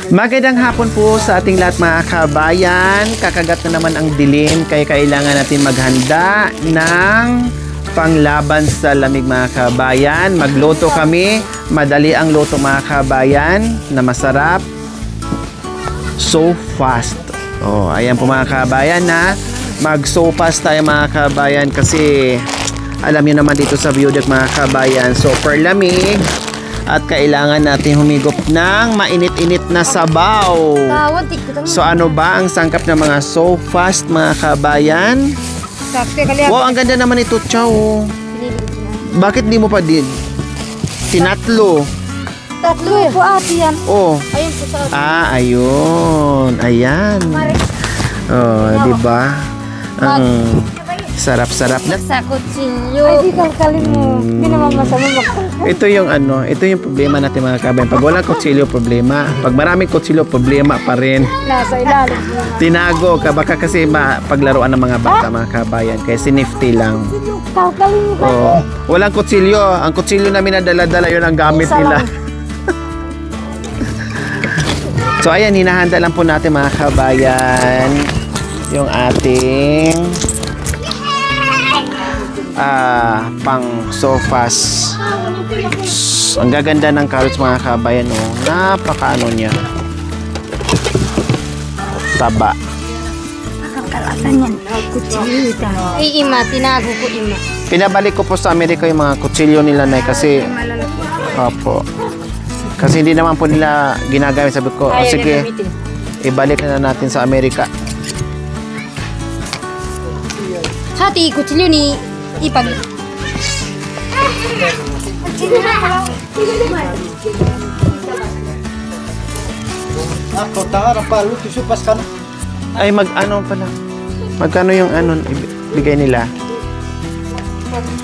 Magandang hapon po sa ating lahat mga kabayan. Kakagat na naman ang dilim kaya kailangan natin maghanda ng panglaban sa lamig mga kabayan. Magluto kami. Madali ang luto mga kabayan na masarap. So fast. Oh, ayan po mga kabayan na mag-so fast tayo mga kabayan kasi alam niyo naman dito sa Viewdeck mga kabayan, super lamig. At kailangan natin humigop ng mainit-init na sabaw. So ano ba ang sangkap ng mga so fast mga kabayan? Wow, ang ganda naman ito, Chow. Bakit di mo pa din tinatlo? Tatlo po ate yan. Oh. Ayun po sa ayun. Ayan. Oh, di ba? Sarap-sarap na. Sa kutsilyo. Ay, di kalkalin mo. Hindi naman masama magkalkalin. Ito yung problema natin mga kabayan. Pag walang kutsilyo, problema. Pag maraming kutsilyo, problema pa rin. Nasa ilalim. Tinago ka, baka kasi paglaruan ng mga bata mga kabayan. Kaya sinifty lang. Kalkalin mo. Oh. Walang kutsilyo. Ang kutsilyo namin na dala-dala yun ang gamit nila. So ayan, hinahanda lang po natin mga kabayan yung ating pang sofas. Ang gaganda ng carrots mga kabayan, oh. Napakaano niya. Taba. Kalatan yan. Kutsilyo. Ay, ima. Tinago ko, ima. Pinabalik ko po sa Amerika yung mga kutsilyo nila na kasi opo. Kasi hindi naman po nila ginagamit. Sabi ko, oh, sige, ibalik na natin sa Amerika. Hati, kutsilyo ni ipag. Ako tanga pa luto supas kan. Ay ano pala. Magkano yung bigay nila?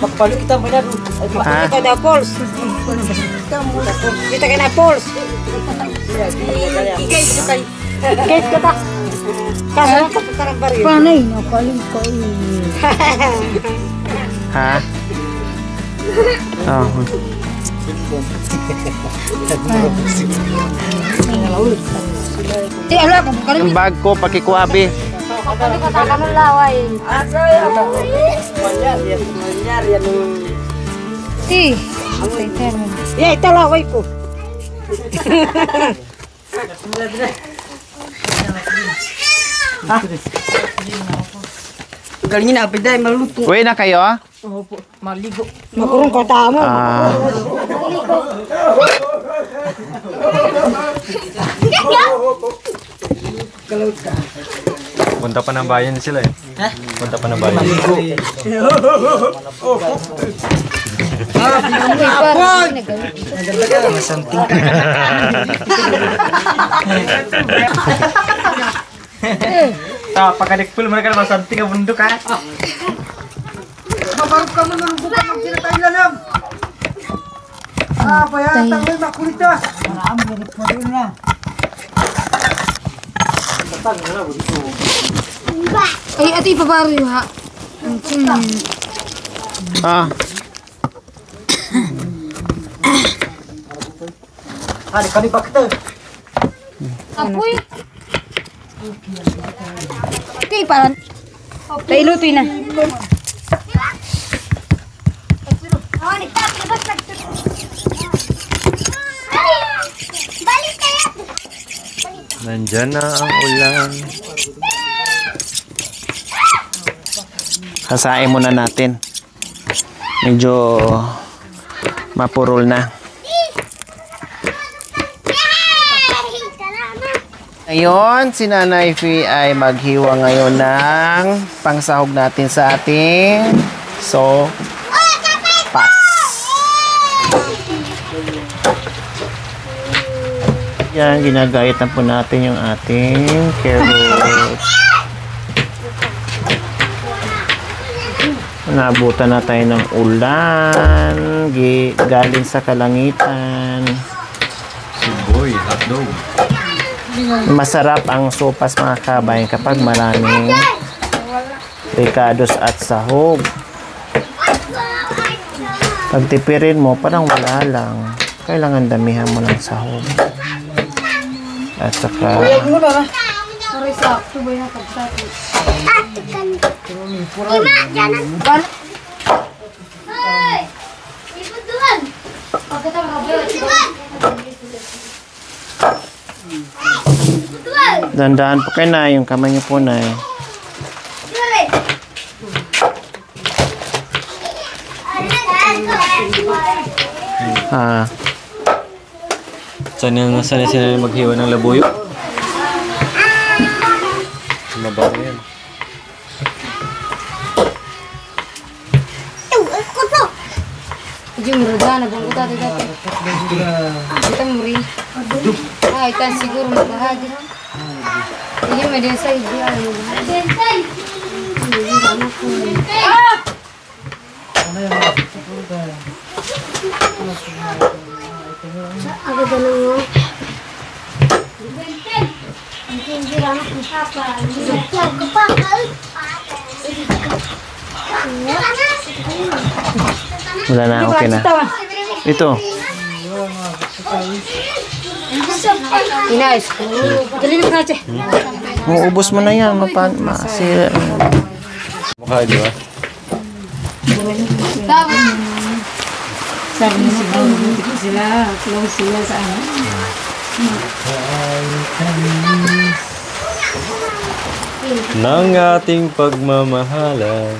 Magpalit kita mo na. Ha? Ito na Pauls. Kita ka na Pauls. Ikay ko kay. Ikay ko ta. Kaso pagkarang baryo. Panay na kaling ko. Ha? Oh. Yung bag ko, pakikuhabi. Hindi ko taka ng laway. Ito laway ko. Galing na apiday maluto. Uwi na kayo? Opo, maligo. Makurong ko tamo. Punta pa ng bayan sila eh. Ha? Punta pa ng bayan. Masanting. Pagka-dekpul mereka masanting ang bundok ha. Mabarok ka mo nang buka ng sinatay lalam. Bayan tanggol makulita. Marami ganit mo rin na. Ay, ati ipabaryo ha. Kani bakit? Apoy. Okay, parang. Tayo lutoy na. Nandyan na ang ulan. Hasain muna natin. Medyo mapurol na. Ngayon, si Nanay Fee ay maghiwa ngayon ng pangsahog natin sa ating sopas. Yan, ginagayat na po natin yung ating carrots. Nabutan na tayo ng ulan galing sa kalangitan. Siboy, hotdog. Masarap ang sopas mga kabayan kapag maraming ricados at sahog. Pag tipirin mo, parang wala lang. Kailangan damihan mo ng sahog. At saka dandahan po kayo na yung kamay niyo po na Sanay sila maghiwa ng labuyo. Mabaho yan. Jum rodana bang uta dito. Kita muri. Ah, ita siguro maghahaji. Ini media sa ideal. Aga dalang mo. Hindi lang ako sapa. wala na, okay na. Ito. Inais. Dali na kache. Uubos mo na yan. Masira. Mukha, di ba? Sabi niya siguro sila, close sila sa ano. Ng ating pagmamahalan.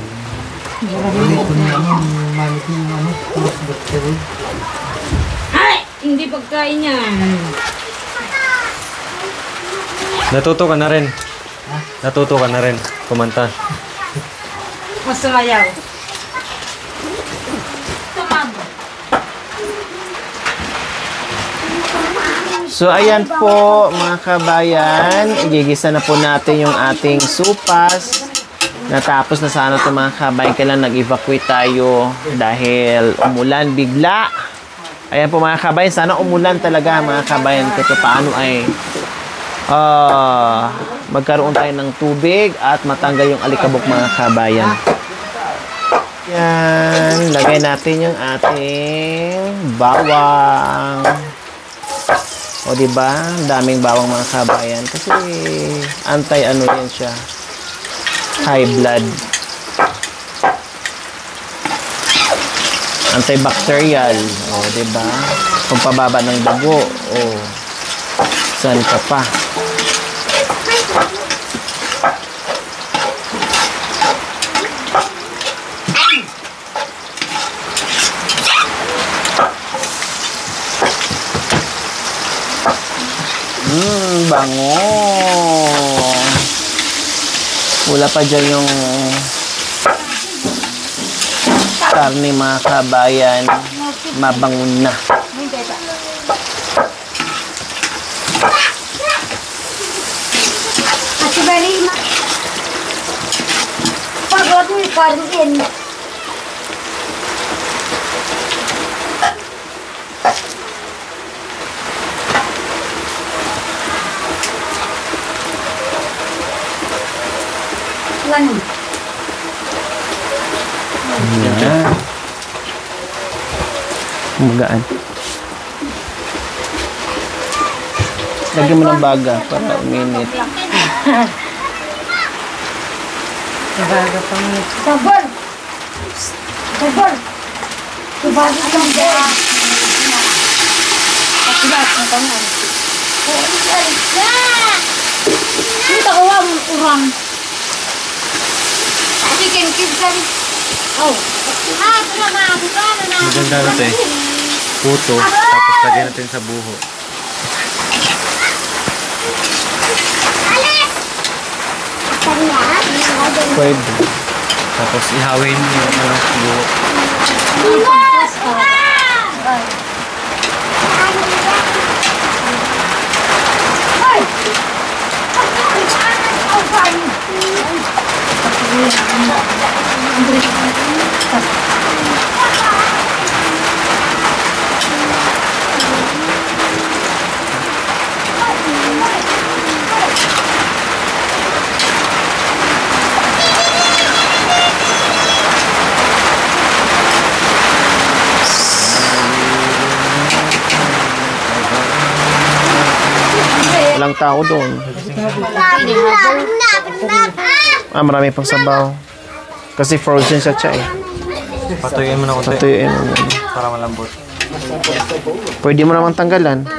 Ay! Hindi pagkain niya. Natuto ka na rin. Natuto ka na rin kumanta. Mas sumayaw. So, ayan po, mga kabayan. Igigisa na po natin yung ating supas. Natapos na sana ito, mga kabayan. Kailan nag-evacuate tayo dahil umulan bigla. Ayan po, mga kabayan. Sana umulan talaga, mga kabayan. Kaya paano ay magkaroon tayo ng tubig at matanggal yung alikabok, mga kabayan. Yan. Lagay natin yung ating bawang. O diba? Daming bawang, mga kabayan. Kasi anti-ano yan siya. High blood. Antibacterial. O diba? Pagpababa ng dugo. O saan ka pa? Bango. Wala pa dyan yung karne, mga kabayan. Mabango na. Ati bali ma. Pagod mo ikarin. Ano? Yan. Magaan. Lagyan mo ng baga para uminit. Baga pa mo. Sabor! Sabor! Sabor lang dyan. Patibat na tangan. Kita ko ang urang. Chicken cubes kami. Oh. Maganda natin. Puto. Tapos lagyan natin sa buho. Pwede. Tapos ihawin yung buho. Wala walang tao doon. Marami pang sabaw. Kasi frozen siya siya eh. Patuyuin mo na konti. Patuyuin mo muna. Para malambot. Pwede mo naman tanggalan.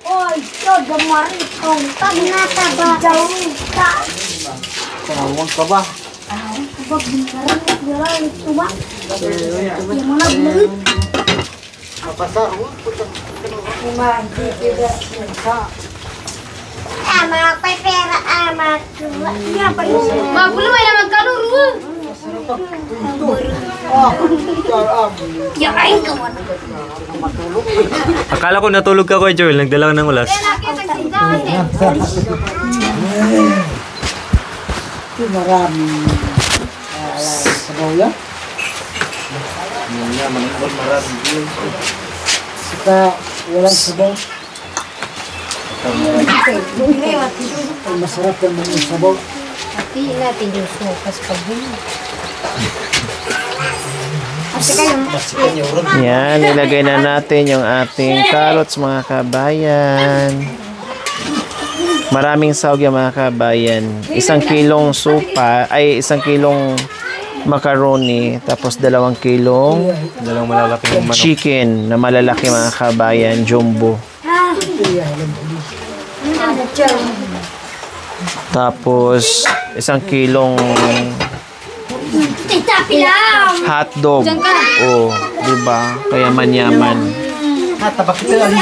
Ôi, cho đầm mari không tao nata ba đâu ta. Tawag ka ba? Bak bingkaran dia itu ba. Yang mana belut? Mapasar mo? Amak pepera amak. Ya pa yun. Magulo may naman kanuro. Ya ay ka mo. Akala ko natulog ka, Kuya Joel. Nagdala ka ng ulas. Ito maraming sabaw yan. Maraming. Saka walang sabaw. Masarap yung mga sabaw. Pati natin yung sopas pag Yan, nilagay na natin yung ating carrots mga kabayan. Maraming sahog yung mga kabayan. 1 kilong supa, ay 1 kilong macaroni, tapos 2 kilong Dalawang malalaking manok. chicken na malalaki mga kabayan, jumbo. Tapos 1 kilong hotdog. Oh, 'di ba? Kaya manyaman. Natabak ito lang.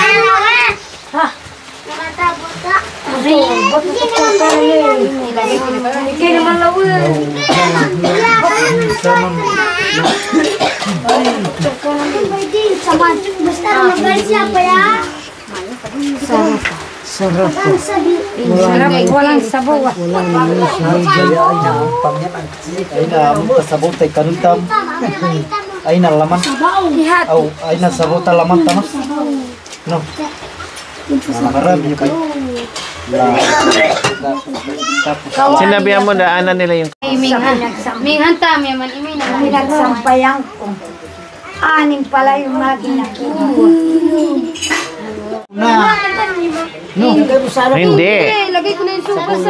Sarap po. walang sabaw. Walang sabaw gaya ay na pamyan ang ay na sabaw tay kanuntam. Ay na laman. Aw ay na sabaw ta laman tamas. No. Marami yung kayo. Sinabihan mo daanan nila yung Minghan tam yaman imin na Pinagsampayang ko. Anim pala yung mga kinakinuha. Na. No, kay masarap. hindi. lagay ko na yung sopas.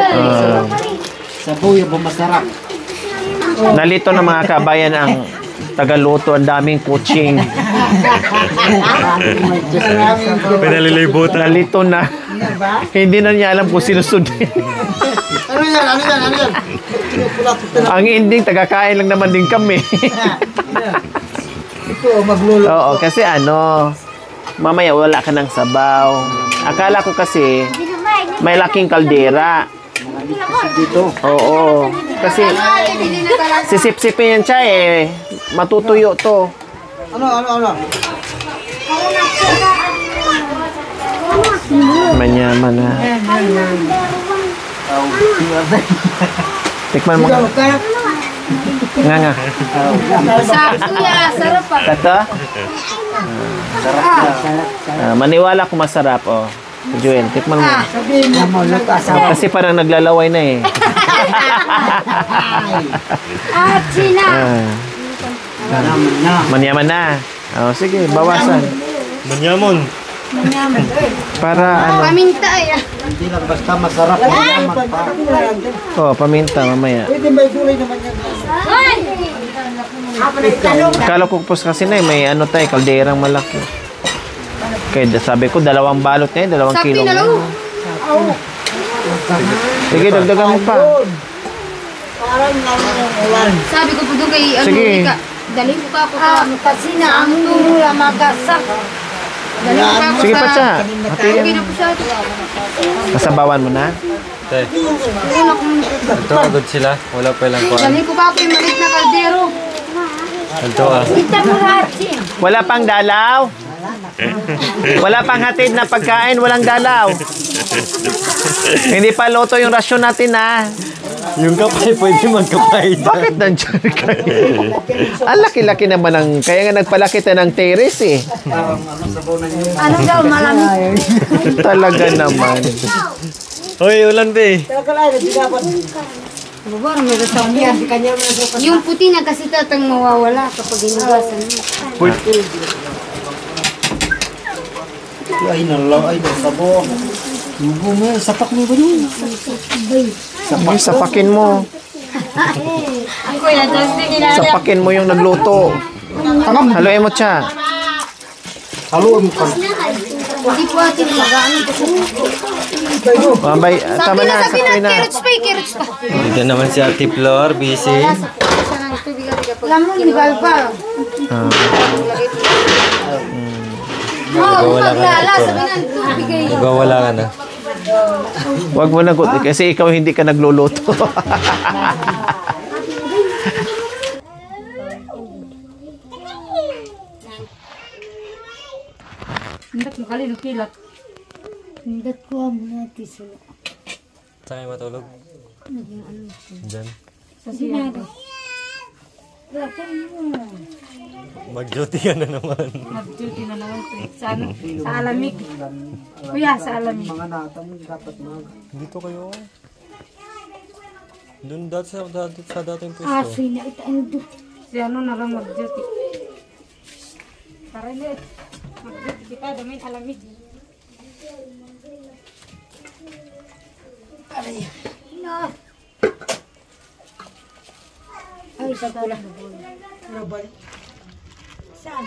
Sabaw yung masarap. Nalito na mga kabayan ang tagaluto, ang daming kutsing. Pinalilibutan. Nalito na. Hindi na niya alam kung sinusundin. Ano yan? Ano yan? Ano yan? Ang ending, tagakain lang naman din kami. Ito, magluluto. Oo, kasi mamaya wala ka ng sabaw. Akala ko kasi may laking kaldera. Dito. Oo. Kasi sisip-sipin yan siya eh. Matutuyo to. Ano? Manyaman na. Tikman mo. Nga. Sarap pa. Kato? Maniwala ko masarap, oh. Joel, tikman mo. Kasi parang naglalaway na eh. Manyaman na. Oh, sige, bawasan. Manyamon. Para Paminta ay. Hindi lang basta masarap. Mayaman pa. Oh, paminta mamaya. Pwede may gulay naman yan. Akala ko pus kasi na may tayo, kalderang malaki. Kaya sabi ko, 2 balot na yun, 2 kilo. Sabi na lang. Sige, dagdagan mo pa. Sabi ko po doon kay Sige. Ika. Dalhin ko pa ako sa Kasi na ang nurula magasak. Dalhin ko pa ako Sige sa pa siya. Okay Hatiin. na po siya. Kasabawan mo na. Te, ito agad sila. Wala pa lang kuhan. Dalhin ko pa ako yung maliit na kaldero. Ito Kita mo ratin. Wala pang dalaw. Wala pang hatid na pagkain, walang dalaw. Hindi pa loto yung rasyon natin, ha? Yung kapay, pwede magkapay. Bakit nandiyan kayo? Ang laki-laki naman ng... Kaya nga nagpalaki tayo ng terrace, eh. Ano daw malamig? Talaga naman. Hoy, ulan be. Talaga lang, hindi dapat. Baba, may sasakyan. Yung puti na kasi tatang mawawala kapag inugasan mo. Ay nalaw, ay nasabong. Lugo mo, sapak mo ba yun? Ay, sapakin mo. Ang kuya, tapos din ginagawa. Sapakin mo yung nagluto. Haluin mo siya. Haluin mo ka. Hindi po atin mag-ano po sa Mabay, tama na, Sabi sakay na, na. carrots pa. Dito naman si Ate Flor, busy. Alam mo, ligal pa. Ah, Oo, maglala, sabi na, bigay. Nagwawala ka na. wag mo na kasi ikaw hindi ka nagluluto. Hindat mo kali, nukilat. Hindat ko ang mga tisulo. Saan kayo matulog? Diyan. Sa siyado. Mag-duty ka na naman. Mag-duty na naman ko. Sa alamig. Kuya, sa alamig. Mga nata mo dapat mag. Dito kayo. Doon dati sa dating pwesto. Asoy na itaan do. Si ano na lang mag-duty. Para ulit. Mag-duty kita, damay alamig. Ay, sa pula. Rabal. Saan?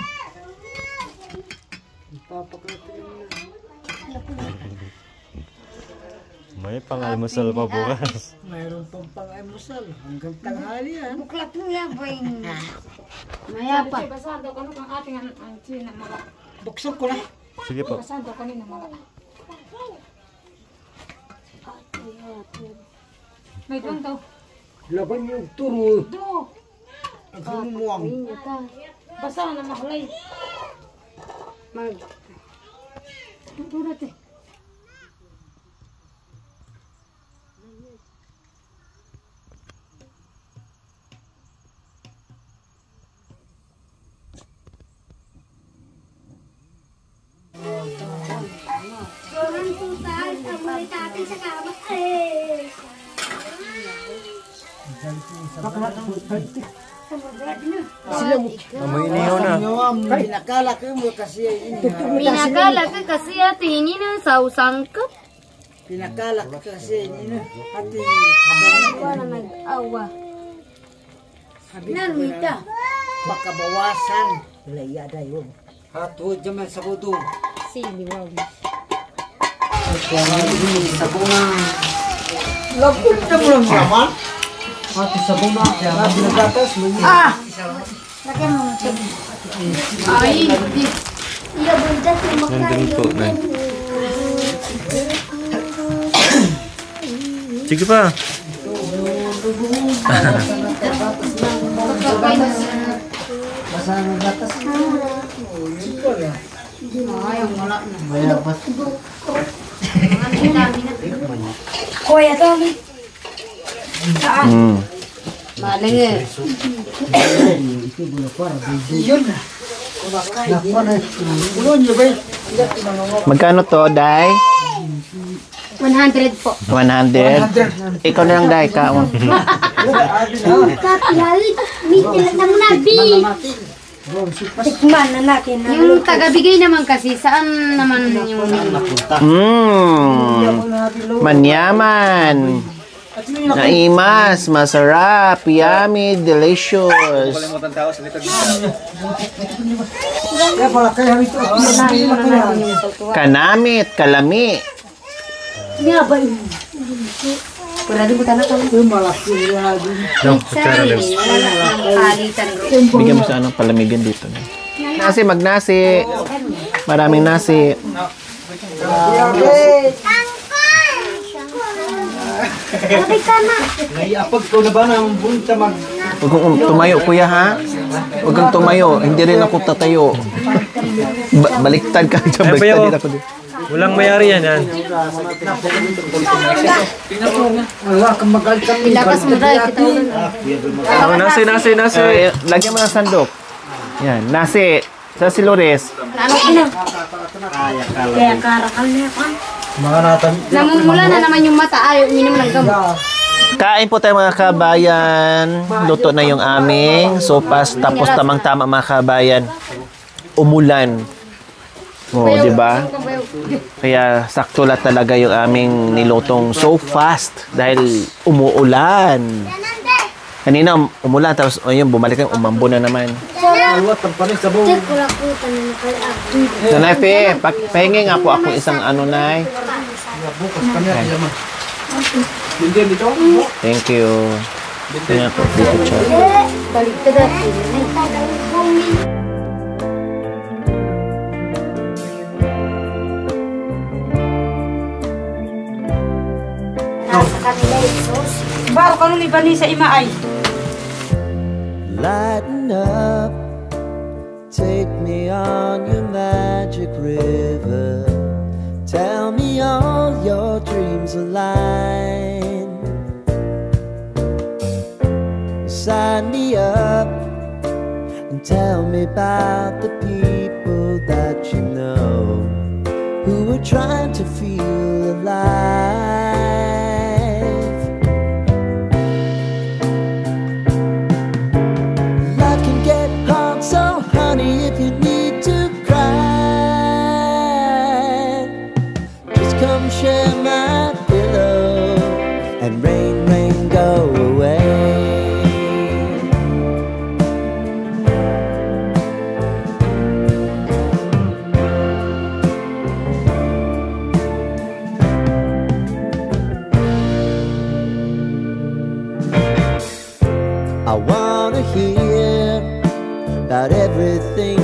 May pang-almusal pa bukas. Mayroon pang pang-emusal hanggang tanghali yan. Buklat mo yan, boy. Maya pa. Basado ka kung ating ang china mga. Buksan ko na. Sige po. Basado kanina mga. May doon daw. Laban yung turo. Do. Ang humuang. Basa na makulay. Mag. Turat eh. Sobrang tutal. Amoy natin sa kama. Eh. Amoy inihaw na. Pinakala ko mo kasi Minakala ka kasi ate ini na sausang ka. pinakala ko kasi ini hati Wala nag-awa. Nanwita. baka bawasan. Laya dayon. Hato jaman sa buto. Sili wow. Sabungan. Labot na mo lang naman. Hati sabungan. Hati na gatas. Lagyan mo ito. Ay, di. Iya, bunda Nandun po, Nay. Sige pa. Basa na gatas. Mayapat. Kuya, dami. Maling eh. Yun na. Napa na. Ulon niyo ba? Magkano to, Day? 100 po. 100. Ikaw na lang, Day. Kaon. Kapilali. Mitilat na mo na, B. Tikman na natin. Yung taga-bigay naman kasi, saan naman yung... Manyaman. Naimas, masarap, yummy, delicious. Kaya pala kaya ito. Kanamit, kalami. Nga ba yun? Pura di buta na kami. Malaki lagi. Sarili, wala nang palitan ro. Bigyan mo sa anong palamigan dito. Nasi, magnasi. Maraming nasi. Kapit ka na. Naiapag ko na ba ng bunta mag... Huwag kang tumayo, kuya, ha? Huwag kang tumayo. Hindi rin ako tatayo. Baliktad ka dyan. Baliktad din ako dito. Walang mayari yan. Wala kang magaltang. Ilakas mo dahil kita ulan. Nasi. Lagyan mo ng sandok. Yan, nasi. Sa silores. Ano ina? Kaya karakal niya pa. Mga natan. Namumula na naman yung mata, ayaw uminom ng gamot. Kain po tayo mga kabayan. Luto na yung aming sopas. Tapos tamang-tama mga kabayan. Umulan. Oh, di ba? Kaya sakto lang talaga yung aming nilutong so fast dahil umuulan. Kanina umulan tapos yun, bumalik na umambo na naman. So, Nay, pahingi nga po ako isang ano, Nay. Thank you. Tingnan po, dito siya. Balik ka dati. Nasa kanila yung sauce. Baro ka nung ibali sa ima ay. Lighten up, take me on your magic river. Tell me all your dreams align. Sign me up and tell me about the people that you know who are trying to feel alive. Life can get hard, so honey, if you need to cry, just come share my pillow and rain, rain, go away. I wanna hear about everything